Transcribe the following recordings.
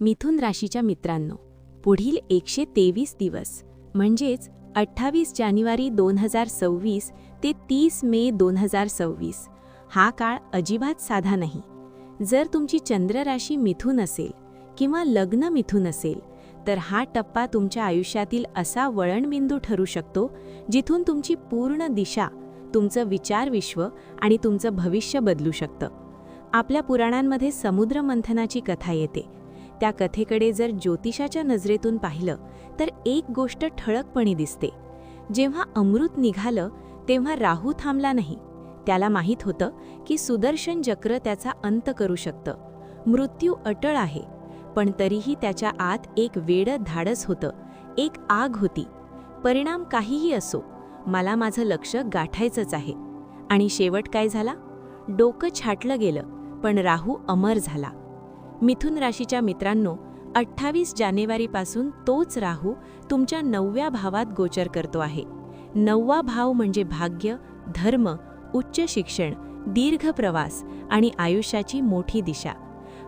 मिथुन राशीच्या मित्रांनो, पुढील 123 दिवस म्हणजेच 28 जानेवारी 2026 ते 30 मे 2026 हा काळ अजिबात साधा नाही. जर तुमची चंद्र राशी मिथुन असेल किंवा लग्न मिथुन असेल तर हा टप्पा तुमच्या आयुष्यातील असा वळणबिंदू ठरू शकतो जिथून तुमची पूर्ण दिशा, तुमचं विचारविश्व आणि तुमचं भविष्य बदलू शकतं. आपल्या पुराणांमध्ये समुद्र मंथनाची कथा येते. त्या कथेकडे जर ज्योतिषाच्या नजरेतून पाहिलं तर एक गोष्ट ठळकपणे दिसते. जेव्हा अमृत निघालं तेव्हा राहू थांबला नाही. त्याला माहीत होतं की सुदर्शन चक्र त्याचा अंत करू शकतं. मृत्यू अटळ आहे, पण तरीही त्याच्या आत एक वेडं धाडस होतं, एक आग होती. परिणाम काहीही असो, मला माझं लक्ष गाठायचंच आहे. आणि शेवट काय झाला? डोकं छाटलं गेलं, पण राहू अमर झाला. मिथुन राशीच्या मित्रांनो, 28 जानेवारीपासून तोच राहू तुमच्या 9व्या भावात गोचर करतो आहे. 9वा भाव म्हणजे भाग्य, धर्म, उच्च शिक्षण, दीर्घ प्रवास आणि आयुष्याची मोठी दिशा.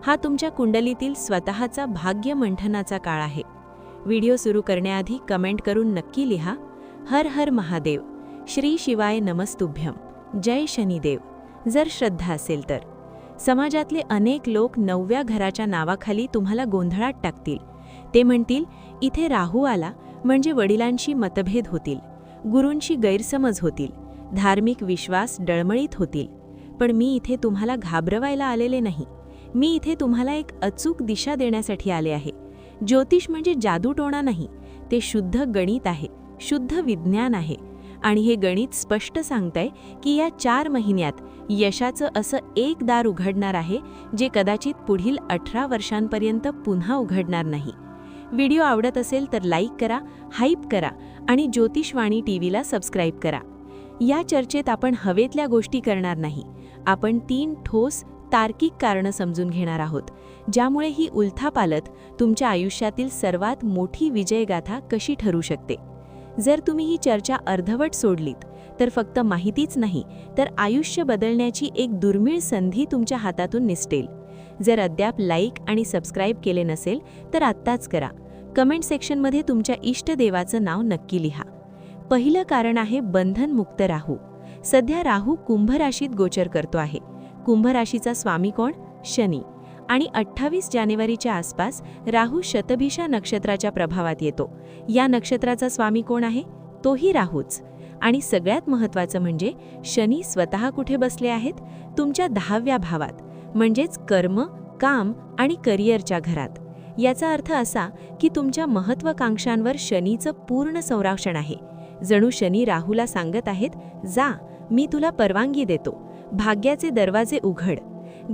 हा तुमच्या कुंडलीतील स्वतःचा भाग्य मंथनाचा काळ आहे. व्हिडिओ सुरू करण्याआधी कमेंट करून नक्की लिहा, हर हर महादेव, श्री शिवाय नमस्तुभ्यम, जय शनिदेव, जर श्रद्धा असेल तर. समाजातले अनेक लोक 9व्या घराच्या नावाखाली तुम्हाला गोंधळात टाकतील. ते म्हणतील, इथे राहू आला म्हणजे वडिलांशी मतभेद होतील, गुरूंशी गैरसमज होतील, धार्मिक विश्वास डळमळीत होतील. पण मी इथे तुम्हाला घाबरवायला आलेले नाही. मी इथे तुम्हाला एक अचूक दिशा देण्यासाठी आले आहे. ज्योतिष म्हणजे जादूटोणा नाही, ते शुद्ध गणित आहे, शुद्ध विज्ञान आहे. आणि हे गणित स्पष्ट सांगतंय की या 4 महिन्यात यशाचं असं एक दार उघडणार आहे जे कदाचित पुढील 18 वर्षांपर्यंत पुन्हा उघडणार नाही. व्हिडिओ आवडत असेल तर लाईक करा, हाईप करा आणि ज्योतिषवाणी टीव्हीला सबस्क्राईब करा. या चर्चेत आपण हवेतल्या गोष्टी करणार नाही. आपण 3 ठोस तार्किक कारणं समजून घेणार आहोत, ज्यामुळे ही उलथापालथ तुमच्या आयुष्यातील सर्वात मोठी विजयगाथा कशी ठरू शकते. जर तुम्ही ही चर्चा अर्धवट सोडलीत तर फक्त माहितीच नाही तर आयुष्य बदलण्याची एक दुर्मिळ संधी तुमच्या हातातून निसटेल. जर अद्याप लाईक आणि सबस्क्राईब केले नसेल तर आत्ताच करा. कमेंट सेक्शनमध्ये तुमच्या इष्टदेवाचं नाव नक्की लिहा. पहिलं कारण आहे बंधनमुक्त राहू. सध्या राहू कुंभ राशीत गोचर करतो आहे. कुंभ राशीचा स्वामी कोण? शनी. आणि 28 जानेवारीच्या आसपास राहू शतभिषा नक्षत्राच्या प्रभावात येतो. या नक्षत्राचा स्वामी कोण आहे? तोही राहूच. आणि सगळ्यात महत्त्वाचं म्हणजे शनी स्वतः कुठे बसले आहेत? तुमच्या 10व्या भावात, म्हणजेच कर्म, काम आणि करिअरच्या घरात. याचा अर्थ असा की तुमच्या महत्त्वाकांक्षांवर शनीचं पूर्ण संरक्षण आहे. जणू शनी राहूला सांगत आहेत, जा, मी तुला परवानगी देतो, भाग्याचे दरवाजे उघड.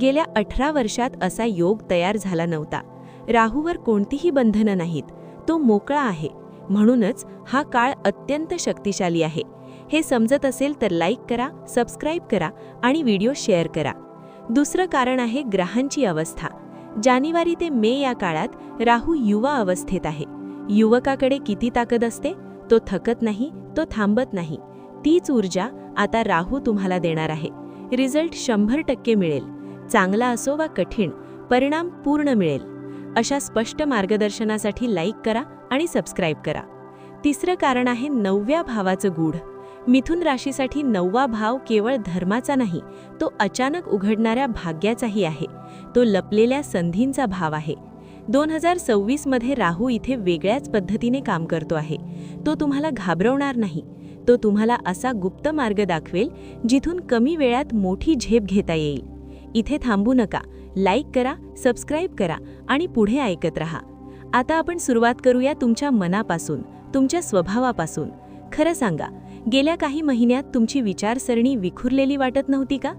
गेल्या 18 वर्षात असा योग तयार झाला नव्हता. राहूवर कोणतीही बंधनं नाहीत, तो मोकळा आहे. म्हणूनच हा काळ अत्यंत शक्तिशाली आहे. हे समजत असेल तर लाईक करा, सबस्क्राईब करा आणि व्हिडिओ शेअर करा. दुसरं कारण आहे ग्रहांची अवस्था. जानेवारी ते मे या काळात राहू युवा अवस्थेत आहे. युवकाकडे किती ताकद असते? तो थकत नाही, तो थांबत नाही. तीच ऊर्जा आता राहू तुम्हाला देणार आहे. रिझल्ट 100% मिळेल. चांगला असो वा कठीण, परिणाम पूर्ण मिळेल. अशा स्पष्ट मार्गदर्शनासाठी लाईक करा आणि सबस्क्राईब करा. तिसरं कारण आहे 9व्या भावाचं गूढ. मिथुन राशीसाठी 9वा भाव केवळ धर्माचा नाही, तो अचानक उघडणाऱ्या भाग्याचाही आहे. तो लपलेल्या संधींचा भाव आहे. 2026 मध्ये राहू इथे वेगळ्याच पद्धतीने काम करतो आहे. तो तुम्हाला घाबरवणार नाही. तो तुम्हाला असा गुप्त मार्ग दाखवेल जिथून कमी वेळात मोठी झेप घेता येईल. इथे थांबू नका. लाईक करा, सबस्क्राईब करा आणि पुढे ऐकत रहा. आता आपण सुरुवात करूया तुमच्या मनापासून, तुमच्या स्वभावापासून. खरं सांगा, गेल्या काही महिन्यात तुमची विचारसरणी विखुरलेली वाटत नव्हती का?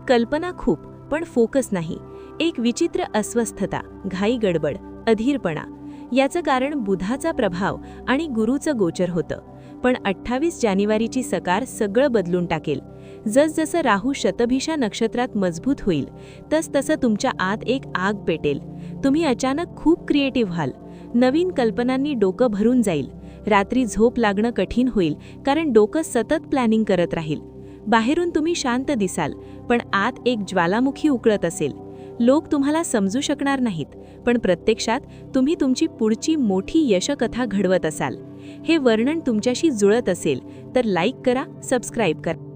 कल्पना खूप, पण फोकस नाही. एक विचित्र अस्वस्थता, घाई गडबड, अधीरपणा. याचं कारण बुधाचा प्रभाव आणि गुरूचं गोचर होतं. पण 28 जानेवारीची सकार सगळं बदलून टाकेल. जसजसं राहू शतभिषा नक्षत्रात मजबूत होईल तसतसं तुमच्या आत एक आग पेटेल. तुम्ही अचानक खूप क्रिएटिव्ह व्हाल. नवीन कल्पनांनी डोकं भरून जाईल. रात्री झोप लागणं कठीण होईल, कारण डोकं सतत प्लॅनिंग करत राहील. बाहेरून तुम्ही शांत दिसाल, पण आत एक ज्वालामुखी उकळत असेल. लोक तुम्हाला समजू शकणार नाहीत, पण प्रत्यक्षात तुम्ही तुमची पुढची मोठी यशकथा घडवत असाल. हे वर्णन तुमच्याशी जुळत असेल तर लाईक करा, सबस्क्राईब करा.